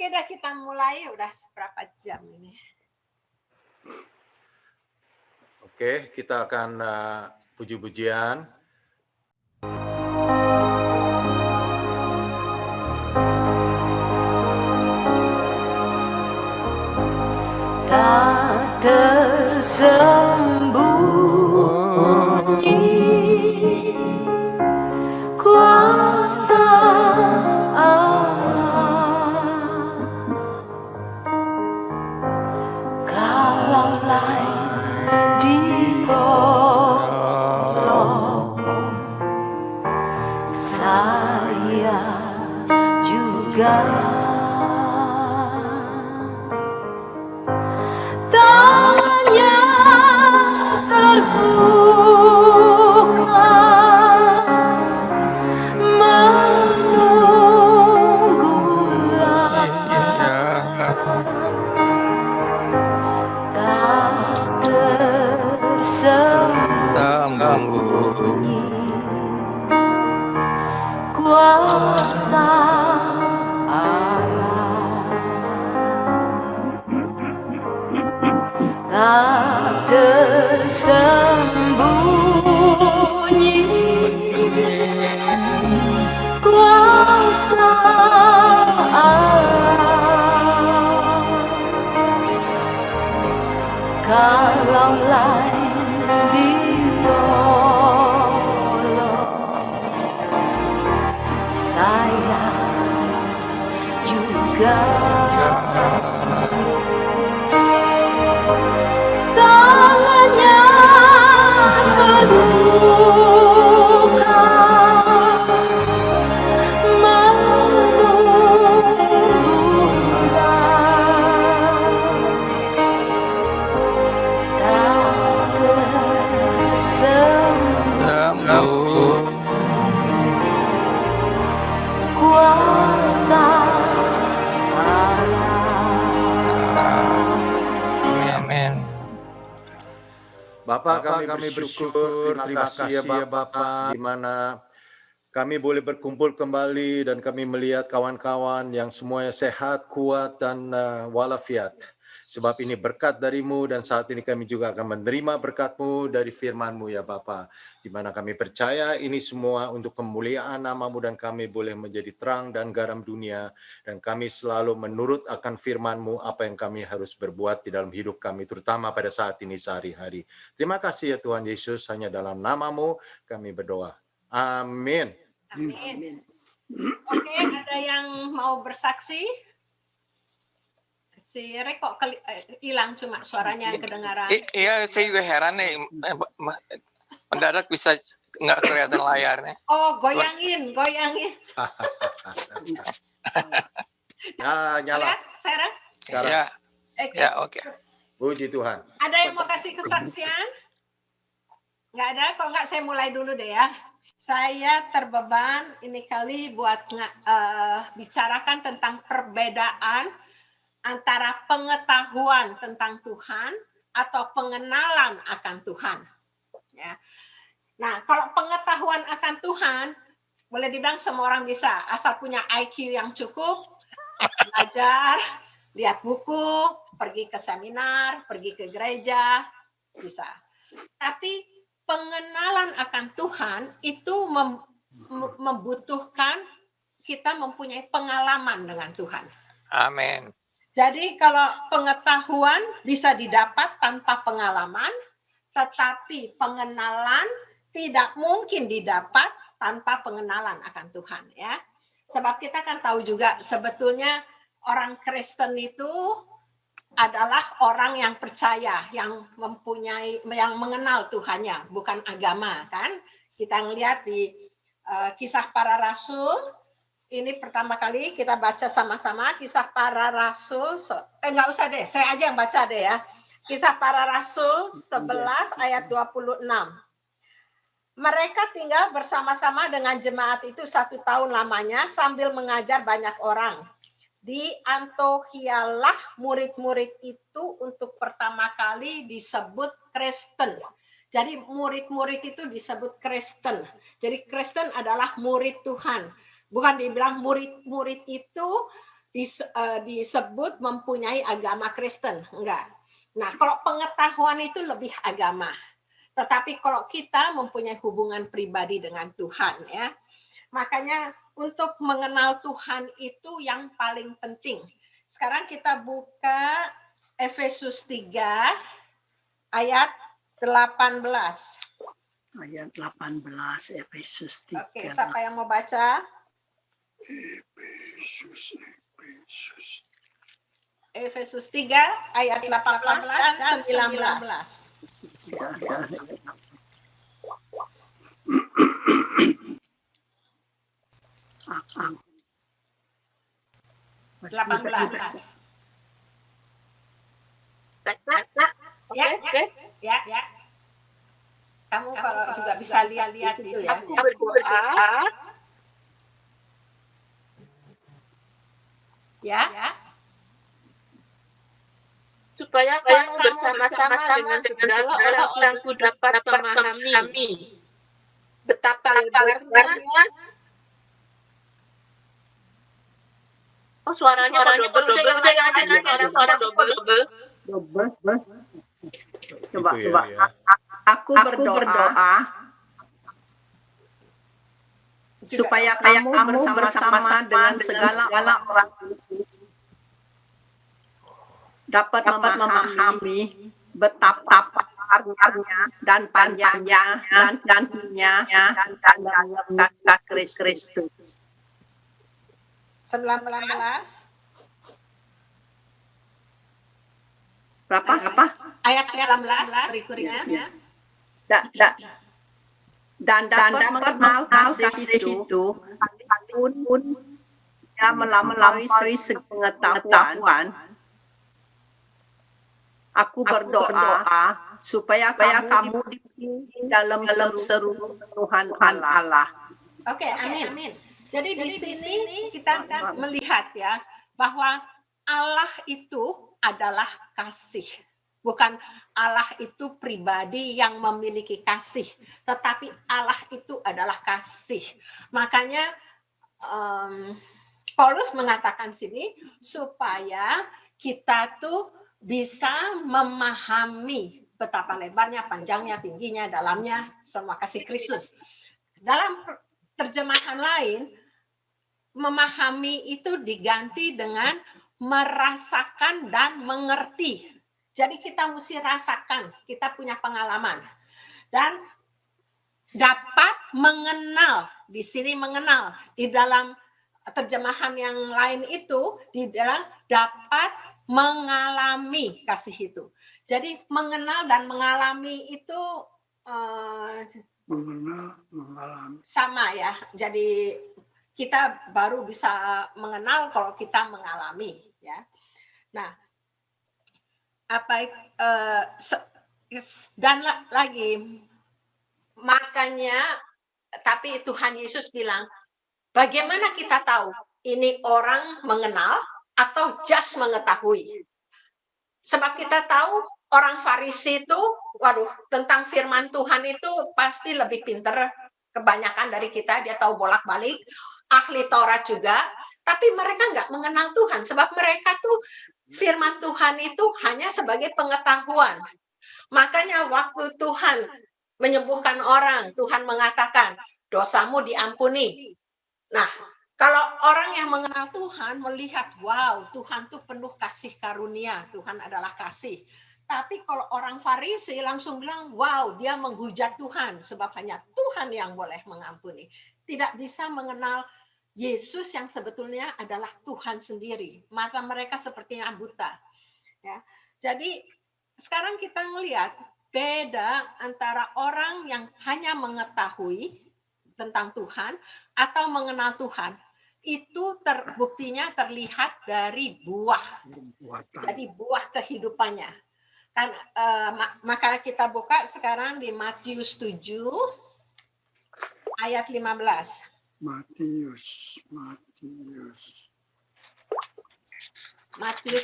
Oke, dah kita mulai. Udah seberapa jam ini? Oke, kita akan puji-pujian. Tak tersembunyi kuasa Allah, kalaulah ditolong, saya juga tangannya terbuka menunggulah, tak tersembunyi kuasa tak tersembunyi kuasa Allah, kalaulah ditolong, saya juga tangannya terbuka menunggulah, tak tersembunyi kuasa Bapak, kami bersyukur, terima kasih ya Bapak, di mana kami boleh berkumpul kembali dan kami melihat kawan-kawan yang semuanya sehat, kuat, dan walafiat. Sebab ini berkat darimu dan saat ini kami juga akan menerima berkat-Mu dari firman-Mu ya Bapa. Di mana kami percaya ini semua untuk kemuliaan nama-Mu dan kami boleh menjadi terang dan garam dunia. Dan kami selalu menurut akan firman-Mu apa yang kami harus berbuat di dalam hidup kami, terutama pada saat ini sehari-hari. Terima kasih ya Tuhan Yesus, hanya dalam nama-Mu kami berdoa. Amin. Amin. Oke, ada yang mau bersaksi? Si Rek kok hilang, cuma suaranya yang kedengaran. Iya, saya juga heran nih, mendadak bisa nggak kelihatan layarnya. Oh, goyangin. Ya, nyala. Lihat, Sarah? Ya, oke. Puji Tuhan. Ada yang mau kasih kesaksian? Nggak ada, kok nggak saya mulai dulu deh ya. Saya terbeban ini kali buat bicarakan tentang perbedaan antara pengetahuan tentang Tuhan atau pengenalan akan Tuhan. Ya. Nah, kalau pengetahuan akan Tuhan, boleh dibilang semua orang bisa, asal punya IQ yang cukup, belajar, lihat buku, pergi ke seminar, pergi ke gereja, bisa. Tapi pengenalan akan Tuhan itu membutuhkan kita mempunyai pengalaman dengan Tuhan. Amin. Jadi kalau pengetahuan bisa didapat tanpa pengalaman, tetapi pengenalan tidak mungkin didapat tanpa pengenalan akan Tuhan, ya. Sebab kita kan tahu juga sebetulnya orang Kristen itu adalah orang yang percaya, yang mengenal Tuhannya, bukan agama, kan? Kita ngelihat di Kisah Para Rasul. Ini pertama kali kita baca sama-sama Kisah Para Rasul. Enggak usah deh, saya aja yang baca deh ya. Kisah Para Rasul 11 ayat 26. Mereka tinggal bersama-sama dengan jemaat itu 1 tahun lamanya sambil mengajar banyak orang. Di Antiochialah murid-murid itu untuk pertama kali disebut Kristen. Jadi murid-murid itu disebut Kristen. Jadi Kristen adalah murid Tuhan. Bukan dibilang murid-murid itu disebut mempunyai agama Kristen, enggak. Nah, kalau pengetahuan itu lebih agama. Tetapi kalau kita mempunyai hubungan pribadi dengan Tuhan, ya. Makanya untuk mengenal Tuhan itu yang paling penting. Sekarang kita buka Efesus 3 ayat 18. Ayat 18 Efesus 3. Oke, siapa yang mau baca? Efesus 3 ayat 18 dan 19. Akang. 18. Ya. Kamu kalau juga bisa lihat itu ya. Aku berdoa Ya. supaya kamu bersama-sama dengan segala orang-orangku dapat memahami betapa lebarnya. Oh, suaranya double. Udah yang aja suara double. Coba. Itu ya. Aku berdoa supaya kamu bersama-sama dengan segala orang dapat memahami betapa besarnya dan panjangnya dan tingginya dan kasih Kristus. 19. Berapa? Ayat 19 berikutnya. Dan dapat mengenal kasih itu pun dia melampaui pengetahuan. Aku berdoa supaya kamu dipimpin dalam seluruh Tuhan Allah. Oke, amin. Jadi di sini kita melihat ya bahwa Allah itu adalah kasih. Bukan Allah itu pribadi yang memiliki kasih, tetapi Allah itu adalah kasih. Makanya Paulus mengatakan sini supaya kita tuh bisa memahami betapa lebarnya, panjangnya, tingginya, dalamnya, semua kasih Kristus. Dalam terjemahan lain, memahami itu diganti dengan merasakan dan mengerti. Jadi kita mesti rasakan, kita punya pengalaman. Dan dapat mengenal, di sini mengenal, di dalam terjemahan yang lain itu, di dalam dapat mengalami kasih itu. Jadi mengenal dan mengalami itu Mengalami. sama ya. Jadi kita baru bisa mengenal kalau kita mengalami ya. Nah, dan lagi makanya tapi Tuhan Yesus bilang, bagaimana kita tahu ini orang mengenal atau just mengetahui? Sebab kita tahu orang Farisi itu, tentang firman Tuhan itu pasti lebih pintar kebanyakan dari kita, dia tahu bolak-balik, ahli Taurat juga, tapi mereka nggak mengenal Tuhan, sebab mereka tuh firman Tuhan itu hanya sebagai pengetahuan. Makanya waktu Tuhan menyembuhkan orang, Tuhan mengatakan, dosamu diampuni. Nah, kalau orang yang mengenal Tuhan melihat, wow, Tuhan tuh penuh kasih karunia, Tuhan adalah kasih. Tapi kalau orang Farisi langsung bilang, wow, dia menghujat Tuhan, sebab hanya Tuhan yang boleh mengampuni. Tidak bisa mengenal Yesus yang sebetulnya adalah Tuhan sendiri. Mata mereka sepertinya buta. Ya. Jadi sekarang kita melihat beda antara orang yang hanya mengetahui tentang Tuhan atau mengenal Tuhan. Itu buktinya terlihat dari buah. Jadi buah kehidupannya. Kan, maka kita buka sekarang di Matius 7 ayat 15. Matius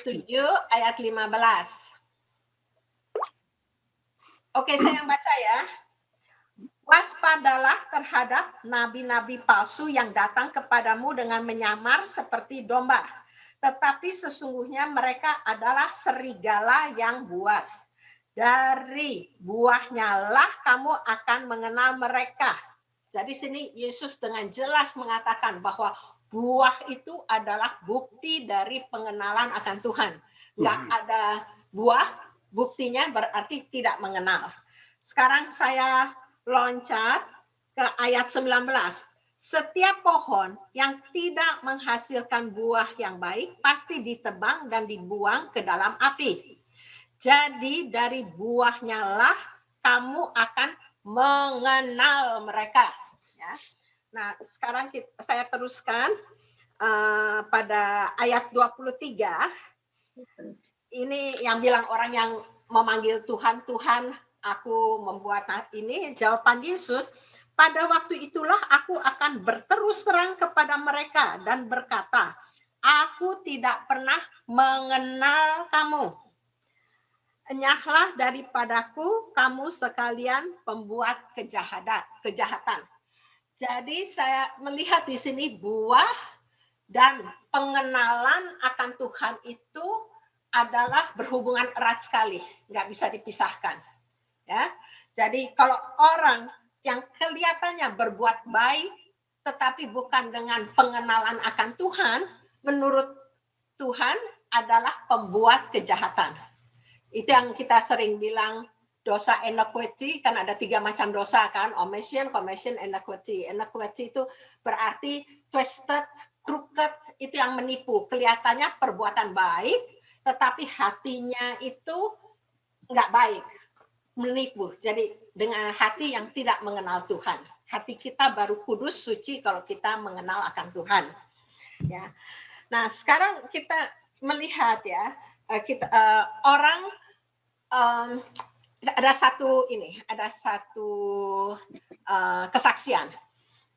7 ayat 15. Oke, saya yang baca ya. Waspadalah terhadap nabi-nabi palsu yang datang kepadamu dengan menyamar seperti domba, Tetapi sesungguhnya mereka adalah serigala yang buas. Dari buahnya lah kamu akan mengenal mereka. Jadi sini Yesus dengan jelas mengatakan bahwa buah itu adalah bukti dari pengenalan akan Tuhan. Nggak ada buah, buktinya berarti tidak mengenal. Sekarang saya loncat ke ayat 19. Setiap pohon yang tidak menghasilkan buah yang baik pasti ditebang dan dibuang ke dalam api. Jadi dari buahnya lah kamu akan mengenal mereka. Ya. Nah, sekarang saya teruskan pada ayat 23. Ini yang bilang orang yang memanggil Tuhan, Tuhan, aku membuat ini. Jawaban Yesus, pada waktu itulah aku akan berterus terang kepada mereka dan berkata, aku tidak pernah mengenal kamu. Enyahlah daripadaku kamu sekalian pembuat kejahatan. Jadi saya melihat di sini buah dan pengenalan akan Tuhan itu adalah berhubungan erat sekali, nggak bisa dipisahkan. Ya, jadi kalau orang yang kelihatannya berbuat baik, tetapi bukan dengan pengenalan akan Tuhan, menurut Tuhan adalah pembuat kejahatan. Itu yang kita sering bilang dosa iniquity, kan ada 3 macam dosa kan, omission, commission, iniquity. Iniquity itu berarti twisted, crooked, itu yang menipu. Kelihatannya perbuatan baik, tetapi hatinya itu nggak baik, menipu. Jadi dengan hati yang tidak mengenal Tuhan. Hati kita baru kudus, suci kalau kita mengenal akan Tuhan. Ya. Nah sekarang kita melihat ya, orang ada satu kesaksian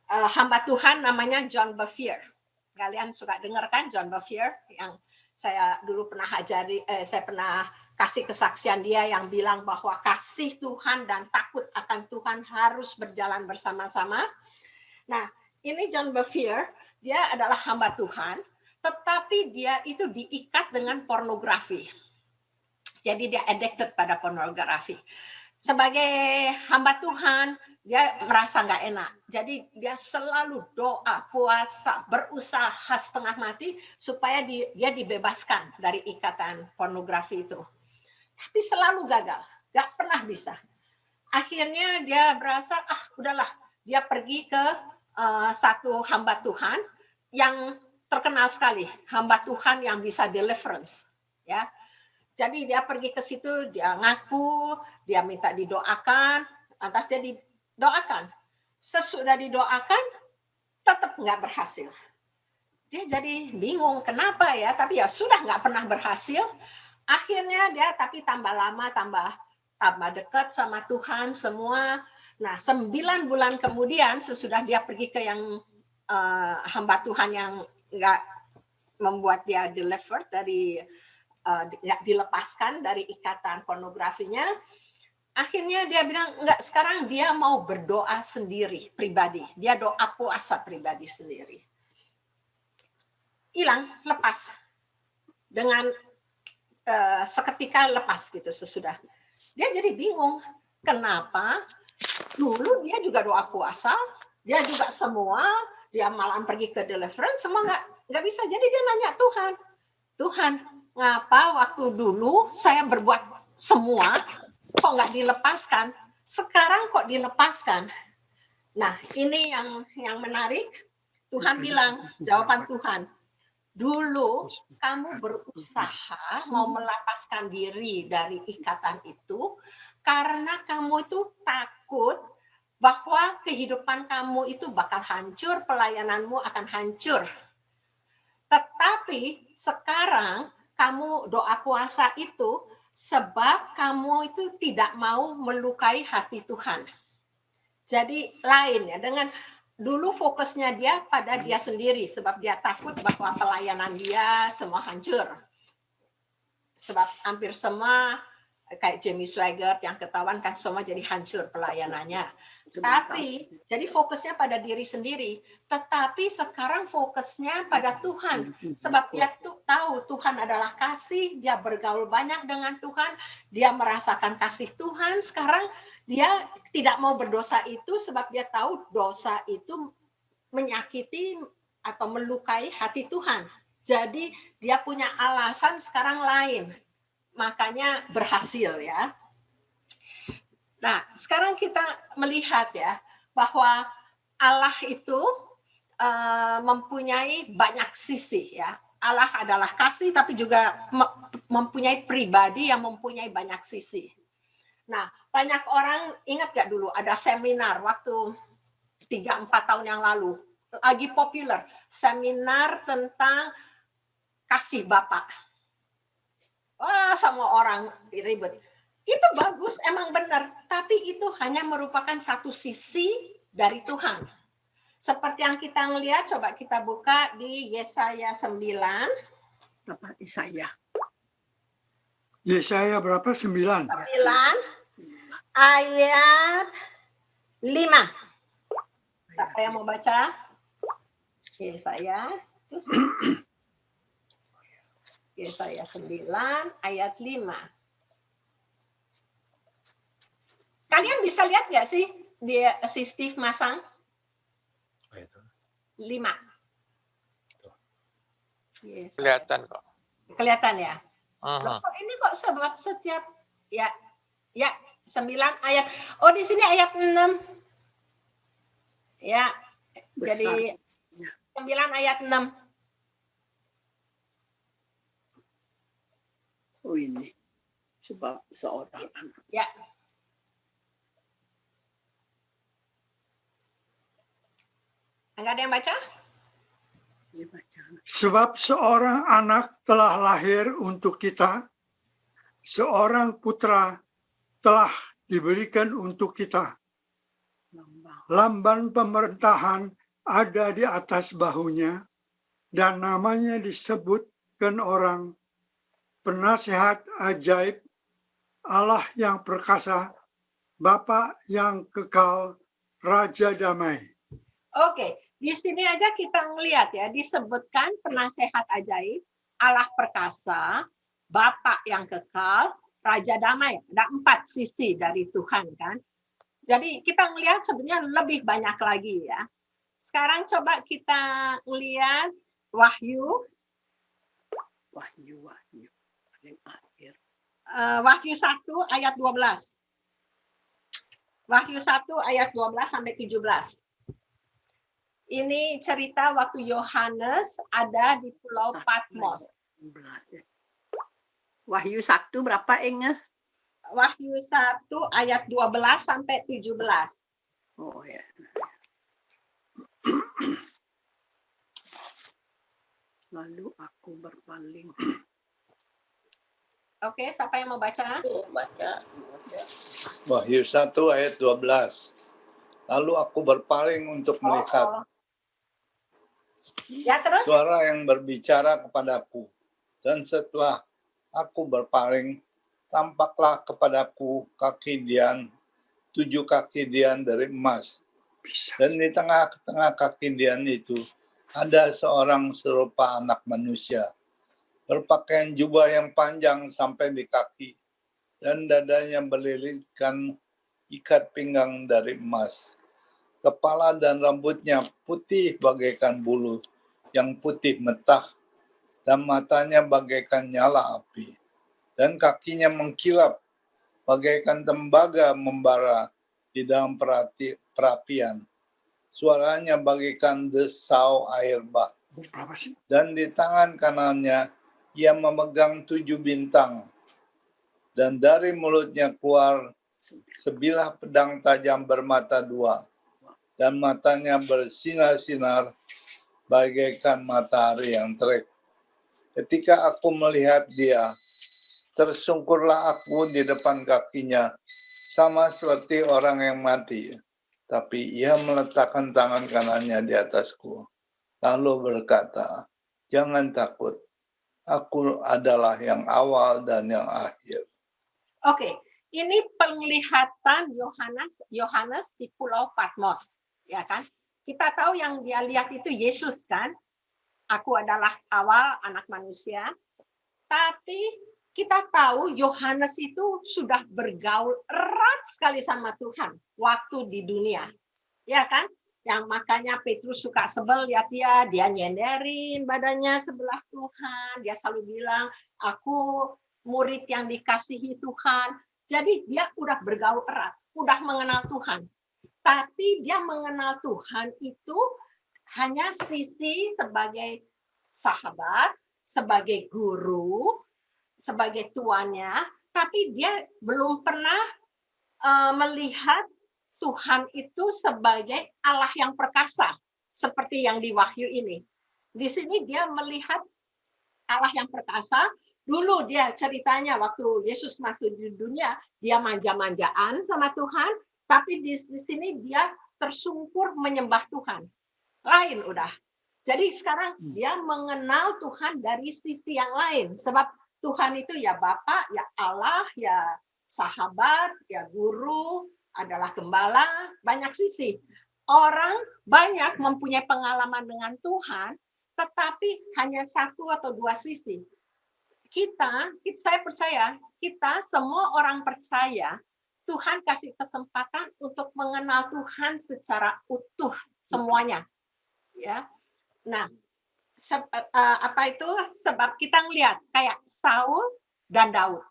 hamba Tuhan namanya John Bevere. Kalian suka dengar kan John Bevere yang saya dulu pernah saya pernah kasih kesaksian dia yang bilang bahwa kasih Tuhan dan takut akan Tuhan harus berjalan bersama-sama. Nah, ini John Bevere, dia adalah hamba Tuhan, tetapi dia itu diikat dengan pornografi. Jadi dia addicted pada pornografi. Sebagai hamba Tuhan, dia merasa nggak enak. Jadi dia selalu doa, puasa, berusaha setengah mati supaya dia dibebaskan dari ikatan pornografi itu. Tapi selalu gagal, nggak pernah bisa. Akhirnya dia berasa, udahlah. Dia pergi ke satu hamba Tuhan yang terkenal sekali, hamba Tuhan yang bisa deliverance, ya. Jadi dia pergi ke situ, dia ngaku, dia minta didoakan, lantas dia didoakan. Sesudah didoakan, tetap nggak berhasil. Dia jadi bingung, kenapa ya? Tapi ya sudah nggak pernah berhasil. Akhirnya dia tapi tambah lama, tambah dekat sama Tuhan semua. Nah 9 bulan kemudian, sesudah dia pergi ke yang hamba Tuhan yang nggak membuat dia delivered dari dilepaskan dari ikatan pornografinya, akhirnya dia bilang enggak, sekarang dia mau berdoa sendiri pribadi, dia doa puasa pribadi sendiri, hilang, lepas dengan seketika lepas gitu. Sesudah dia jadi bingung, kenapa dulu dia juga doa puasa, dia juga semua, dia malam pergi ke deliverance, semua nggak bisa. Jadi dia nanya Tuhan, ngapa waktu dulu saya berbuat semua kok nggak dilepaskan, sekarang kok dilepaskan? Nah ini yang menarik. Tuhan bilang, jawaban Tuhan, dulu kamu berusaha mau melepaskan diri dari ikatan itu karena kamu itu takut bahwa kehidupan kamu itu bakal hancur, pelayananmu akan hancur. Tetapi sekarang kamu doa puasa itu sebab kamu itu tidak mau melukai hati Tuhan. Jadi lain ya, dengan dulu fokusnya dia pada dia sendiri sebab dia takut bahwa pelayanan dia semua hancur. Sebab hampir semua kayak Jamie Swaggart yang ketahuan kan semua jadi hancur pelayanannya. Tapi jadi fokusnya pada diri sendiri, tetapi sekarang fokusnya pada Tuhan, sebab dia tahu Tuhan adalah kasih, dia bergaul banyak dengan Tuhan, dia merasakan kasih Tuhan. Sekarang dia tidak mau berdosa itu sebab dia tahu dosa itu menyakiti atau melukai hati Tuhan. Jadi dia punya alasan sekarang lain, makanya berhasil ya. Nah, sekarang kita melihat ya bahwa Allah itu mempunyai banyak sisi ya. Allah adalah kasih tapi juga mempunyai pribadi yang mempunyai banyak sisi. Nah, banyak orang ingat gak dulu ada seminar waktu 3-4 tahun yang lalu, lagi populer, seminar tentang kasih Bapa. Wah, semua orang ribet. Itu bagus, emang benar. Tapi itu hanya merupakan satu sisi dari Tuhan. Seperti yang kita ngelihat, coba kita buka di Yesaya 9. Apa Yesaya? Yesaya berapa? 9. 9 ayat 5. Siapa yang mau baca? Yesaya. Yesaya 9 ayat 5. Kalian bisa lihat nggak sih dia si Steve masang 5? Yes, Kelihatan kok. kelihatan ya. Loh, kok ini kok sebab setiap ya 9 ayat. Oh di sini ayat 6. Ya. Besar. Jadi 9 ayat 6. Oh ini. Sebab seorang anak. Ya. Enggak ada yang baca? Dia baca. Sebab seorang anak telah lahir untuk kita, seorang putra telah diberikan untuk kita. Lamban pemerintahan ada di atas bahunya, dan namanya disebutkan orang penasihat ajaib, Allah yang perkasa, Bapa yang kekal, Raja damai. Oke, di sini aja kita ngelihat ya, disebutkan penasehat ajaib, Allah perkasa, Bapa yang kekal, Raja damai. Ada 4 sisi dari Tuhan kan. Jadi kita ngelihat sebenarnya lebih banyak lagi ya. Sekarang coba kita lihat Wahyu. Wahyu. Paling akhir. Wahyu 1 ayat 12. Wahyu 1 ayat 12 sampai 17. Ini cerita waktu Yohanes ada di Pulau Patmos. Wahyu 1 berapa Inge? Wahyu 1 ayat 12 sampai 17. Oh ya. Lalu aku berpaling. Oke, siapa yang mau baca? Wahyu 1 ayat 12. Lalu aku berpaling untuk melihat Ya, terus? suara yang berbicara kepadaku. Dan setelah aku berpaling, tampaklah kepadaku kaki Dian, 7 kaki Dian dari emas. Dan di tengah-tengah kaki Dian itu ada seorang serupa anak manusia, berpakaian jubah yang panjang sampai di kaki, dan dadanya berlilitkan ikat pinggang dari emas. Kepala dan rambutnya putih bagaikan bulu yang putih metah, dan matanya bagaikan nyala api, dan kakinya mengkilap bagaikan tembaga membara di dalam perapian. Suaranya bagaikan desau air bah. Dan di tangan kanannya ia memegang 7 bintang, dan dari mulutnya keluar sebilah pedang tajam bermata 2, dan matanya bersinar-sinar bagaikan matahari yang terik. Ketika aku melihat dia, tersungkurlah aku di depan kakinya, sama seperti orang yang mati. Tapi ia meletakkan tangan kanannya di atasku, lalu berkata, "Jangan takut, aku adalah yang awal dan yang akhir, Oke, ini penglihatan Yohanes di Pulau Patmos, ya kan? Kita tahu yang dia lihat itu Yesus kan? Aku adalah awal anak manusia. Tapi kita tahu Yohanes itu sudah bergaul erat sekali sama Tuhan waktu di dunia. Ya kan? Yang makanya Petrus suka sebel lihat dia nyenderin badannya sebelah Tuhan. Dia selalu bilang, aku murid yang dikasihi Tuhan. Jadi dia udah bergaul erat, udah mengenal Tuhan. Tapi dia mengenal Tuhan itu hanya sisi sebagai sahabat, sebagai guru, sebagai tuannya, tapi dia belum pernah melihat Tuhan itu sebagai Allah yang perkasa, seperti yang di Wahyu ini. Di sini dia melihat Allah yang perkasa. Dulu dia ceritanya waktu Yesus masuk di dunia, dia manja-manjaan sama Tuhan, tapi di sini dia tersungkur menyembah Tuhan. Lain udah. Jadi sekarang dia mengenal Tuhan dari sisi yang lain. Sebab Tuhan itu ya Bapa, ya Allah, ya sahabat, ya guru, adalah gembala, banyak sisi. Orang banyak mempunyai pengalaman dengan Tuhan, tetapi hanya satu atau dua sisi. Saya percaya, kita semua orang percaya, Tuhan kasih kesempatan untuk mengenal Tuhan secara utuh semuanya. Ya. Nah, apa itu? Sebab kita ngelihat kayak Saul dan Daud.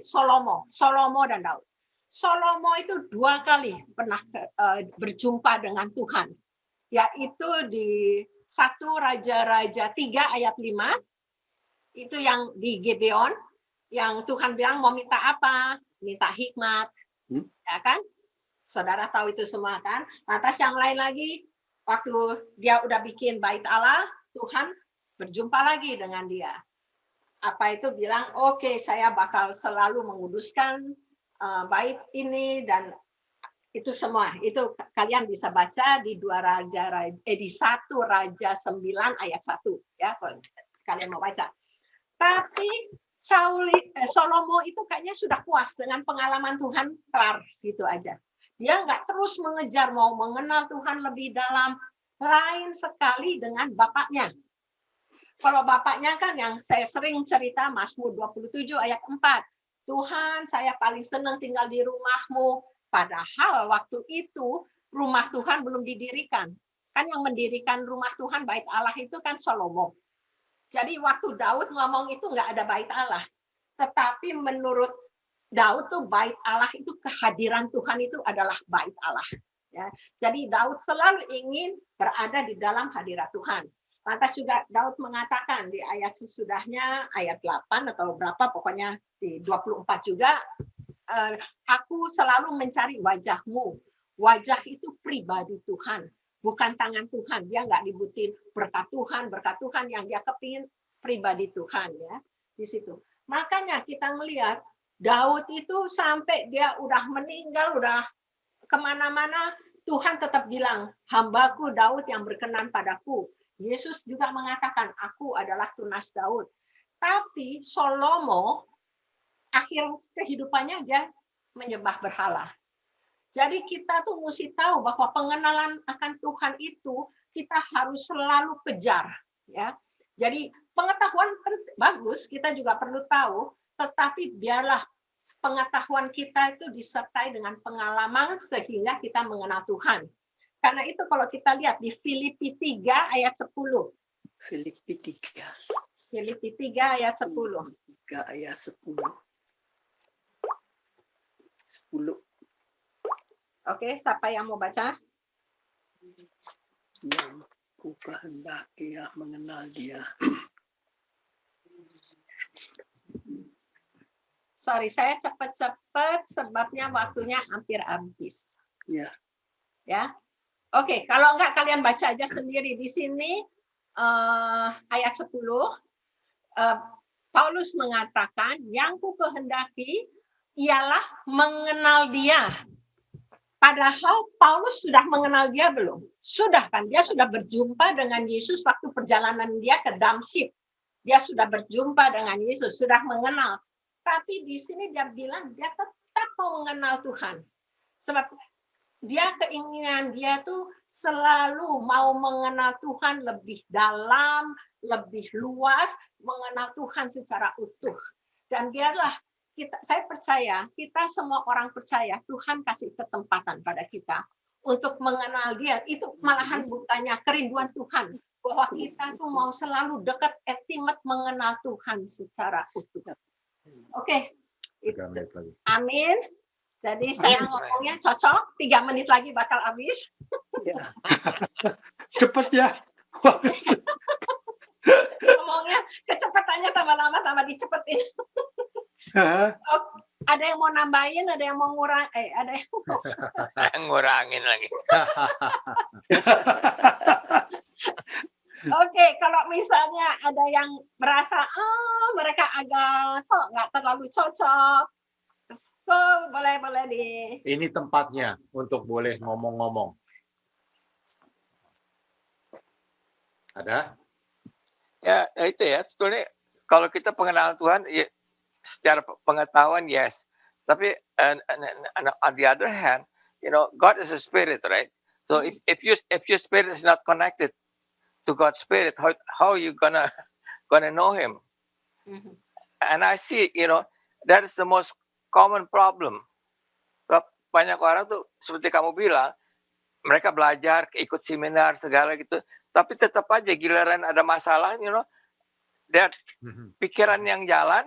Salomo dan Daud. Salomo itu 2 kali pernah berjumpa dengan Tuhan, yaitu di 1 Raja-Raja 3 ayat 5, itu yang di Gibeon, yang Tuhan bilang mau minta apa? Minta hikmat, ya kan? Saudara tahu itu semua kan? Lantas yang lain lagi, waktu dia udah bikin bait Allah, Tuhan berjumpa lagi dengan dia. Apa itu bilang, oke, saya bakal selalu menguduskan bait ini dan itu semua. Itu kalian bisa baca di 1 Raja 9 ayat 1 ya, kalau kalian mau baca. Tapi Salomo itu kayaknya sudah puas dengan pengalaman Tuhan, kelar situ aja. Dia nggak terus mengejar mau mengenal Tuhan lebih dalam, lain sekali dengan bapaknya. Kalau bapaknya kan yang saya sering cerita, Mazmur 27 ayat 4. Tuhan, saya paling senang tinggal di rumah-Mu. Padahal waktu itu rumah Tuhan belum didirikan. Kan yang mendirikan rumah Tuhan, bait Allah itu kan Salomo. Jadi waktu Daud ngomong itu nggak ada bait Allah. Tetapi menurut Daud tuh bait Allah itu kehadiran Tuhan itu adalah bait Allah. Ya. Jadi Daud selalu ingin berada di dalam hadirat Tuhan. Lantas juga Daud mengatakan di ayat sesudahnya, ayat 8 atau berapa, pokoknya di 24 juga, aku selalu mencari wajah-Mu. Wajah itu pribadi Tuhan, bukan tangan Tuhan. Dia nggak dibutin berkat Tuhan yang dia kepingin pribadi Tuhan ya di situ. Makanya kita melihat Daud itu sampai dia udah meninggal, udah kemana-mana, Tuhan tetap bilang, hambaku Daud yang berkenan padaku. Yesus juga mengatakan, aku adalah tunas Daud. Tapi Salomo, akhir kehidupannya dia menyembah berhala. Jadi kita tuh mesti tahu bahwa pengenalan akan Tuhan itu kita harus selalu kejar. Ya. Jadi pengetahuan bagus, kita juga perlu tahu, tetapi biarlah pengetahuan kita itu disertai dengan pengalaman sehingga kita mengenal Tuhan. Karena itu kalau kita lihat di Filipi 3 ayat 10. Filipi 3. Filipi 3 ayat 10. 3 ayat 10. 10. Oke, siapa yang mau baca? Yang ku kehendaki mengenal Dia. Sorry, saya cepat-cepat sebabnya waktunya hampir habis. Ya. Ya. Oke, kalau enggak kalian baca aja sendiri di sini ayat 10. Paulus mengatakan, yang ku kehendaki ialah mengenal Dia. Padahal Paulus sudah mengenal Dia belum? Sudah kan? Dia sudah berjumpa dengan Yesus waktu perjalanan dia ke Damsyik. dia sudah berjumpa dengan Yesus, sudah mengenal. Tapi di sini dia bilang dia tetap mau mengenal Tuhan. Sebab dia keinginan dia tuh selalu mau mengenal Tuhan lebih dalam, lebih luas, mengenal Tuhan secara utuh. Dan biarlah saya percaya, kita semua orang percaya Tuhan kasih kesempatan pada kita untuk mengenal dia. Itu malahan bukannya kerinduan Tuhan, bahwa kita tuh mau selalu dekat, intimate mengenal Tuhan secara utuh. Oke. Amin. Jadi saya ngomongnya cocok, 3 menit lagi bakal habis. Cepet ya. Ngomongnya kecepatannya tambah lama tambah dicepetin. Ada yang mau nambahin, ada yang mau ngurang, ada yang ngurangin lagi. Oke, kalau misalnya ada yang merasa mereka agak kok nggak terlalu cocok, so boleh di. Ini tempatnya untuk boleh ngomong-ngomong. Ada? Ya itu ya, sebetulnya kalau kita pengenalan Tuhan, ya, secara pengetahuan yes, tapi on the other hand, God is a spirit, right? So if your spirit is not connected to God's spirit, how are you gonna know Him? And I see, that is the most common problem. Banyak orang tuh seperti kamu bilang, mereka belajar, ikut seminar segala gitu, tapi tetap aja giliran ada masalah, that pikiran yang jalan,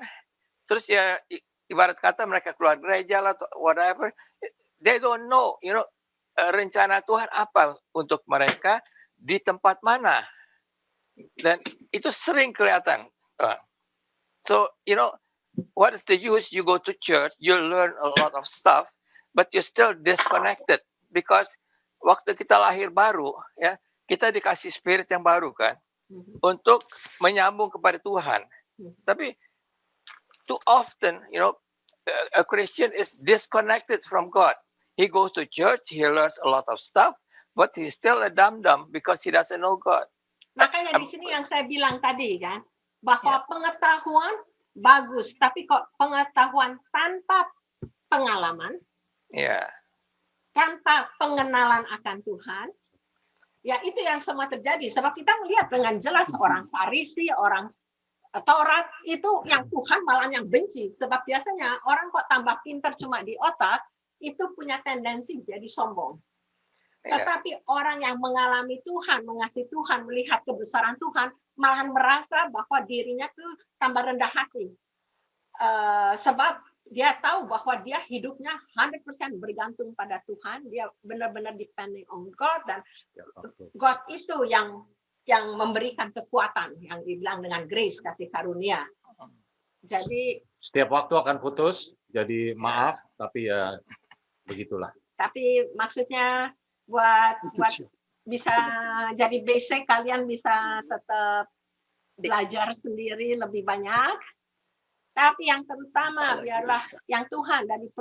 terus ya ibarat kata mereka keluar gereja lah, whatever, they don't know, rencana Tuhan apa untuk mereka di tempat mana, dan itu sering kelihatan. So what is the use? You go to church, you learn a lot of stuff, but you still disconnected because waktu kita lahir baru, ya kita dikasih spirit yang baru kan, untuk menyambung kepada Tuhan. Tapi too often, a Christian is disconnected from God. He goes to church, he learns a lot of stuff, but he's still a dum-dum because he doesn't know God. Makanya di sini yang saya bilang tadi kan, bahwa pengetahuan bagus, tapi kok pengetahuan tanpa pengalaman, tanpa pengenalan akan Tuhan, ya itu yang semua terjadi. Sebab kita melihat dengan jelas orang Farisi, orang Taurat itu yang Tuhan malah yang benci. Sebab biasanya orang kok tambah pintar cuma di otak, itu punya tendensi jadi sombong. Tetapi orang yang mengalami Tuhan, mengasihi Tuhan, melihat kebesaran Tuhan, malahan merasa bahwa dirinya tuh tambah rendah hati. Sebab dia tahu bahwa dia hidupnya 100% bergantung pada Tuhan, dia benar-benar depending on God, dan God itu yang memberikan kekuatan, yang dibilang dengan grace, kasih karunia. Jadi setiap waktu akan putus, jadi maaf, tapi ya begitulah. Tapi maksudnya buat bisa jadi basic, kalian bisa tetap belajar sendiri lebih banyak. Tapi yang terutama biarlah yang Tuhan dari